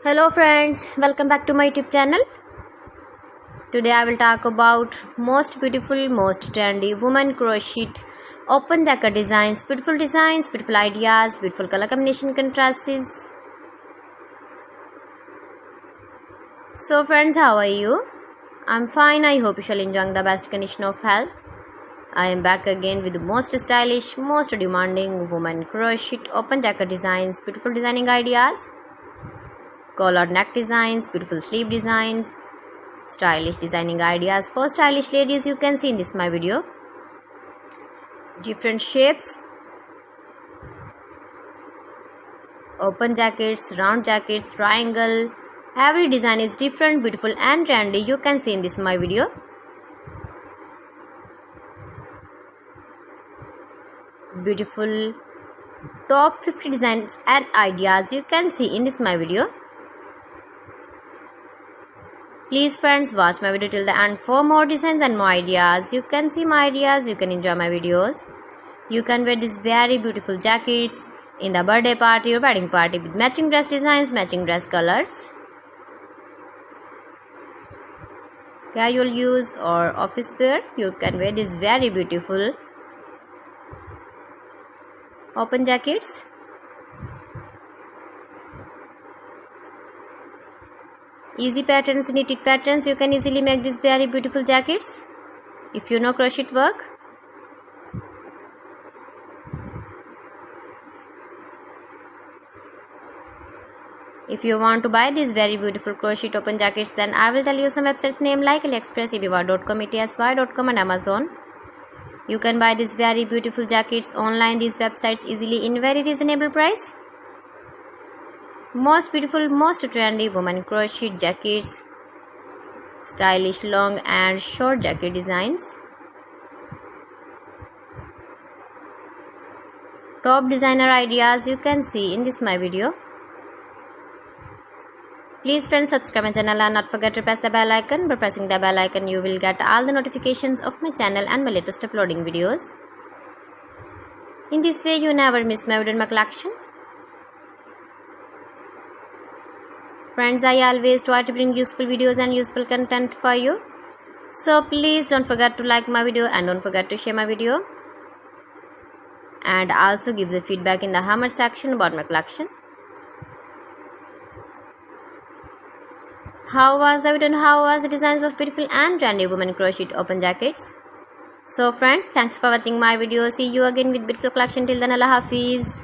Hello friends, welcome back to my YouTube channel. Today I will talk about most beautiful, most trendy women crochet open jacket designs, beautiful ideas, beautiful color combination contrasts. So friends, how are you? I'm fine. I hope you shall enjoy the best condition of health. I am back again with the most stylish, most demanding women crochet open jacket designs, beautiful designing ideas. Collared neck designs, beautiful sleeve designs, stylish designing ideas for stylish ladies you can see in this my video. Different shapes, open jackets, round jackets, triangle, every design is different, beautiful and trendy you can see in this my video. Beautiful top 50 designs and ideas you can see in this my video. Please friends, watch my video till the end for more designs and more ideas. You can see my ideas, you can enjoy my videos. You can wear these very beautiful jackets in the birthday party or wedding party with matching dress designs, matching dress colors. Casual use or office wear, you can wear these very beautiful open jackets. Easy patterns, knitted patterns, you can easily make these very beautiful jackets if you know crochet work. If you want to buy these very beautiful crochet open jackets, then I will tell you some websites name like AliExpress, eBay.com, ETSY.com and Amazon. You can buy these very beautiful jackets online, these websites easily in very reasonable price. Most beautiful, most trendy women crochet jackets, stylish long and short jacket designs. Top designer ideas you can see in this my video. Please friends, subscribe my channel and not forget to press the bell icon. By pressing the bell icon you will get all the notifications of my channel and my latest uploading videos. In this way you never miss my video in my collection. Friends, I always try to bring useful videos and useful content for you. So please don't forget to like my video and don't forget to share my video. And also give the feedback in the comment section about my collection. How was the video and how was the designs of beautiful and trendy women crochet open jackets? So friends, thanks for watching my video. See you again with beautiful collection. Till then, Allah Hafiz.